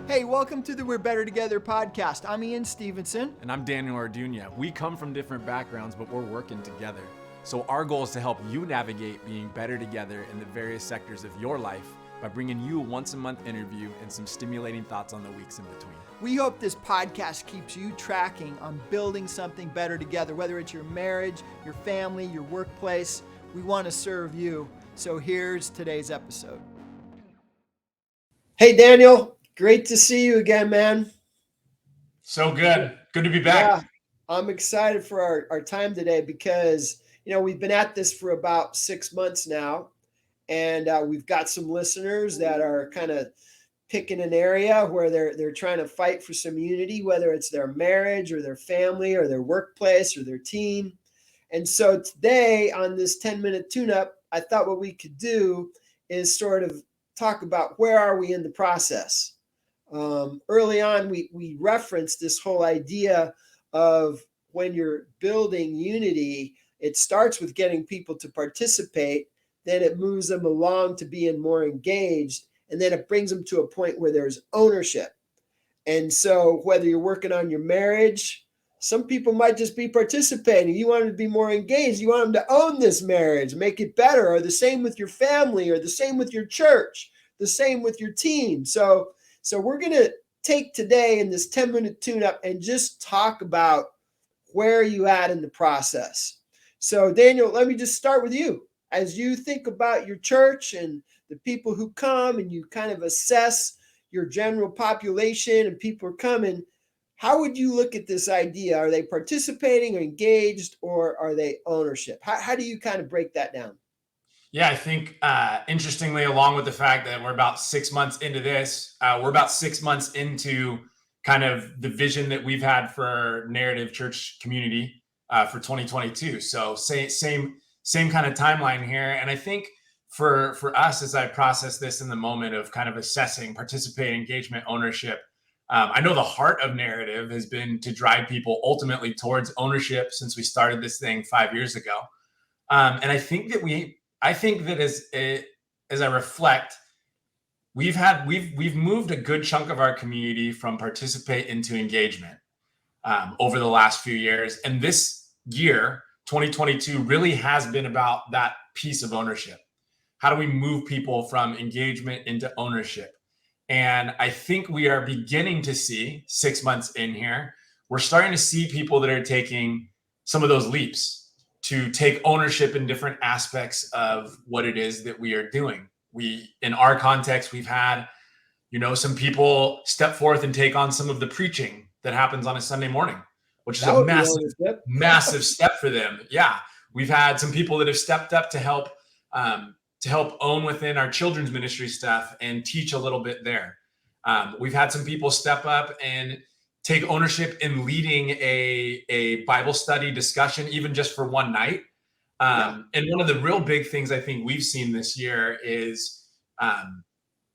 Hey, welcome to the We're Better Together podcast. I'm Ian Stevenson. And I'm Daniel Arduña. We come from different backgrounds, but we're working together. So our goal is to help you navigate being better together in the various sectors of your life by bringing you a once-a-month interview and some stimulating thoughts on the weeks in between. We hope this podcast keeps you tracking on building something better together, whether it's your marriage, your family, your workplace. We want to serve you. So here's today's episode. Hey, Daniel. Great to see you again, man. So good. Good to be back. Yeah, I'm excited for our time today because, we've been at this for about 6 months now, and we've got some listeners that are kind of picking an area where they're trying to fight for some unity, whether it's their marriage or their family or their workplace or their team. And so today on this 10-minute tune-up, I thought what we could do is sort of talk about where are we in the process. Early on, we referenced this whole idea of when you're building unity, it starts with getting people to participate, then it moves them along to being more engaged, and then it brings them to a point where there's ownership. And so whether you're working on your marriage, some people might just be participating. You want them to be more engaged. You want them to own this marriage, make it better, or the same with your family, or the same with your church, the same with your team. So we're going to take today in this 10-minute tune-up and just talk about where you at in the process. So Daniel, let me just start with you. As you think about your church and the people who come and you kind of assess your general population and people are coming, how would you look at this idea? Are they participating or engaged, or are they ownership? How do you kind of break that down? Yeah, I think interestingly, along with the fact that we're about 6 months into this, we're about 6 months into kind of the vision that we've had for Narrative Church Community for 2022. So same kind of timeline here. And I think for us, as I process this in the moment of kind of assessing, participating, engagement, ownership, I know the heart of Narrative has been to drive people ultimately towards ownership since we started this thing 5 years ago. And I think that as I reflect, we've moved a good chunk of our community from participate into engagement over the last few years. And this year, 2022, really has been about that piece of ownership. How do we move people from engagement into ownership? And I think we are beginning to see 6 months in here, we're starting to see people that are taking some of those leaps to take ownership in different aspects of what it is that we are doing. In our context, we've had, some people step forth and take on some of the preaching that happens on a Sunday morning, which is a massive step for them. Yeah. We've had some people that have stepped up to help own within our children's ministry stuff and teach a little bit there. We've had some people step up and take ownership in leading a Bible study discussion, even just for one night. And one of the real big things I think we've seen this year is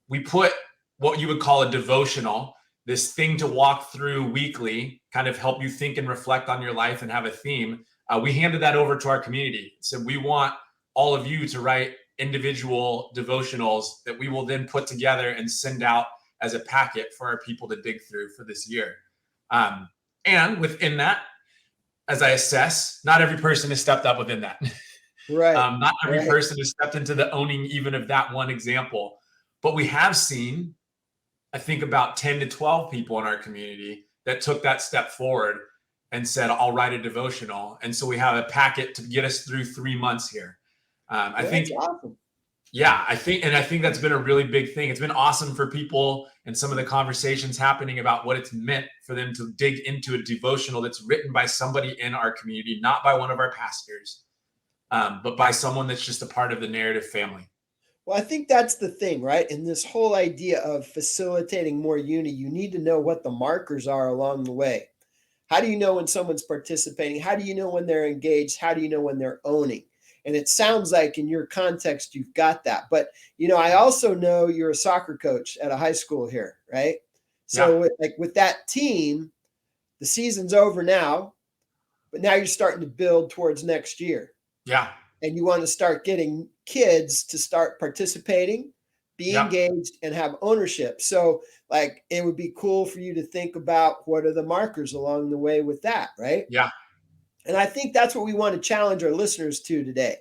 we put what you would call a devotional, this thing to walk through weekly, kind of help you think and reflect on your life and have a theme. We handed that over to our community. So we want all of you to write individual devotionals that we will then put together and send out as a packet for our people to dig through for this year. And within that, as I assess, not every person has stepped up within that. Right. Not every person has stepped into the owning even of that one example. But we have seen, I think, about 10 to 12 people in our community that took that step forward and said, I'll write a devotional. And so we have a packet to get us through 3 months here. I think that's awesome. Yeah, I think that's been a really big thing. It's been awesome for people and some of the conversations happening about what it's meant for them to dig into a devotional that's written by somebody in our community, not by one of our pastors, but by someone that's just a part of the Narrative family. Well, I think that's the thing, right? In this whole idea of facilitating more unity, you need to know what the markers are along the way. How do you know when someone's participating? How do you know when they're engaged? How do you know when they're owning? And it sounds like in your context, you've got that. But, I also know you're a soccer coach at a high school here, right? So with that team, the season's over now, but now you're starting to build towards next year. Yeah. And you want to start getting kids to start participating, be Yep. engaged, and have ownership. So like it would be cool for you to think about what are the markers along the way with that, right? Yeah. And I think that's what we want to challenge our listeners to today.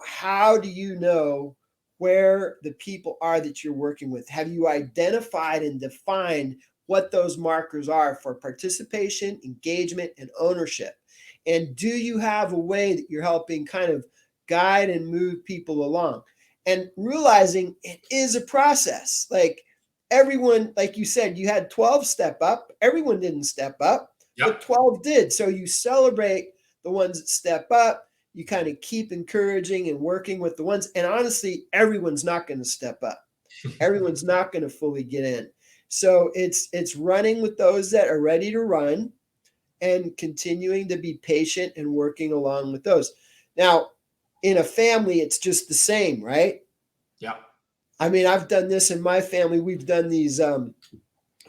How do you know where the people are that you're working with? Have you identified and defined what those markers are for participation, engagement, and ownership? And do you have a way that you're helping kind of guide and move people along? And realizing it is a process. Like everyone, like you said, you had 12 step up. Everyone didn't step up, but Yep. 12 did. So you celebrate the ones that step up. You kind of keep encouraging and working with the ones. And honestly, everyone's not going to step up. Everyone's not going to fully get in. So it's running with those that are ready to run and continuing to be patient and working along with those. Now, in a family, it's just the same, right? Yep. I mean, I've done this in my family. We've done these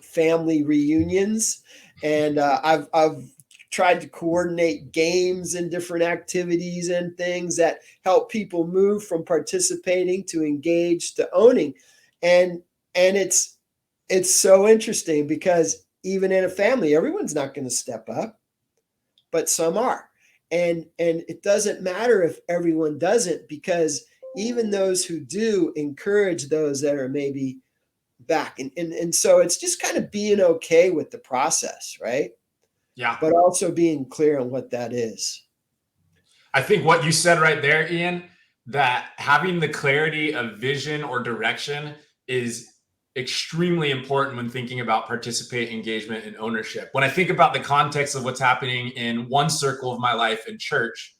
family reunions, and I've tried to coordinate games and different activities and things that help people move from participating to engaged to owning. And it's so interesting because even in a family, everyone's not going to step up, but some are. And it doesn't matter if everyone doesn't, because even those who do encourage those that are maybe back. And so it's just kind of being okay with the process, right? Yeah. But also being clear on what that is. I think what you said right there, Ian, that having the clarity of vision or direction is extremely important when thinking about participate, engagement, and ownership. When I think about the context of what's happening in one circle of my life in church,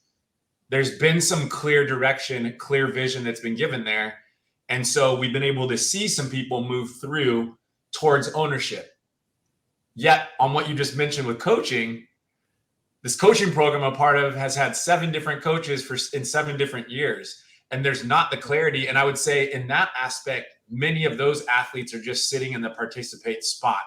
there's been some clear direction, clear vision that's been given there. And so we've been able to see some people move through towards ownership. Yet, on what you just mentioned with coaching, this coaching program I'm a part of has had 7 different coaches in 7 different years. And there's not the clarity. And I would say in that aspect, many of those athletes are just sitting in the participate spot.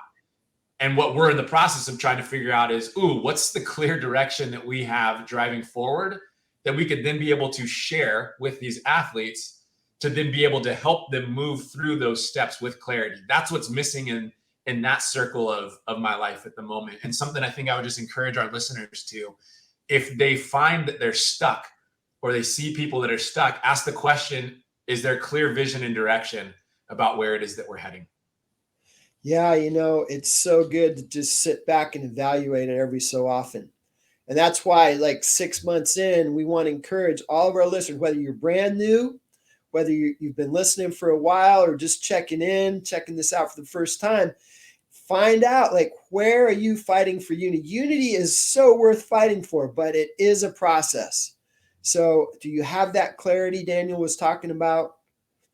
And what we're in the process of trying to figure out is, what's the clear direction that we have driving forward that we could then be able to share with these athletes to then be able to help them move through those steps with clarity. That's what's missing in that circle of my life at the moment. And something I think I would just encourage our listeners to, if they find that they're stuck or they see people that are stuck, ask the question, is there clear vision and direction about where it is that we're heading? Yeah, it's so good to just sit back and evaluate it every so often. And that's why, like 6 months in, we want to encourage all of our listeners, whether you're brand new, whether you've been listening for a while or just checking this out for the first time, find out, like, where are you fighting for unity? Unity is so worth fighting for, but it is a process. So do you have that clarity Daniel was talking about?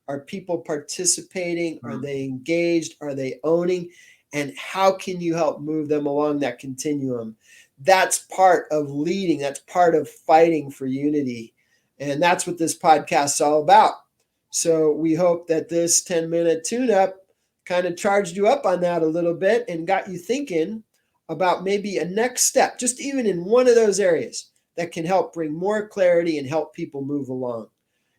Are people participating? Are they engaged? Are they owning? And how can you help move them along that continuum? That's part of leading. That's part of fighting for unity. And that's what this podcast is all about. So we hope that this 10-minute tune-up kind of charged you up on that a little bit and got you thinking about maybe a next step, just even in one of those areas that can help bring more clarity and help people move along.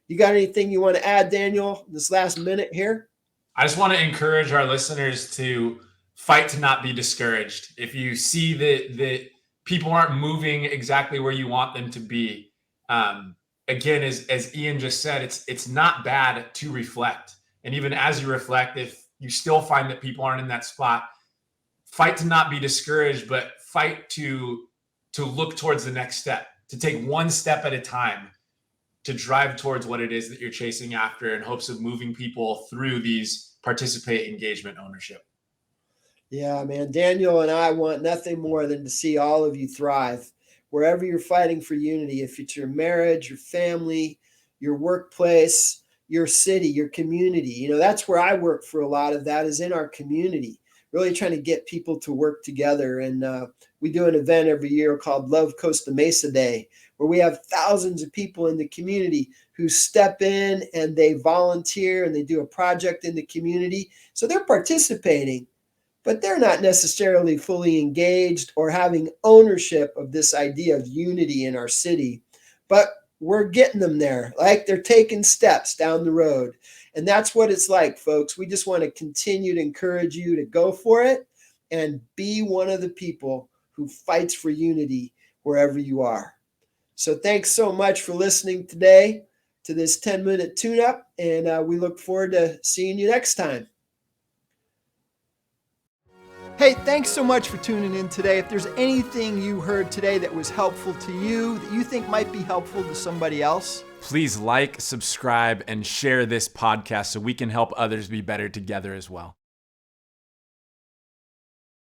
You got anything you want to add, Daniel, this last minute here? I just want to encourage our listeners to fight to not be discouraged. If you see that people aren't moving exactly where you want them to be, again, as Ian just said, it's not bad to reflect. And even as you reflect, if you still find that people aren't in that spot, fight to not be discouraged, but fight to look towards the next step, to take one step at a time, to drive towards what it is that you're chasing after in hopes of moving people through these participate, engagement, ownership. Yeah, man. Daniel and I want nothing more than to see all of you thrive wherever you're fighting for unity. If it's your marriage, your family, your workplace, your city, your community, that's where I work for a lot of that is in our community, really trying to get people to work together. And we do an event every year called Love Costa Mesa Day, where we have thousands of people in the community who step in and they volunteer and they do a project in the community. So they're participating, but they're not necessarily fully engaged or having ownership of this idea of unity in our city. But we're getting them there, like they're taking steps down the road. And that's what it's like, folks. We just want to continue to encourage you to go for it and be one of the people who fights for unity wherever you are. So thanks so much for listening today to this 10-minute tune-up, and we look forward to seeing you next time. Hey, thanks so much for tuning in today. If there's anything you heard today that was helpful to you, that you think might be helpful to somebody else, please like, subscribe, and share this podcast so we can help others be better together as well.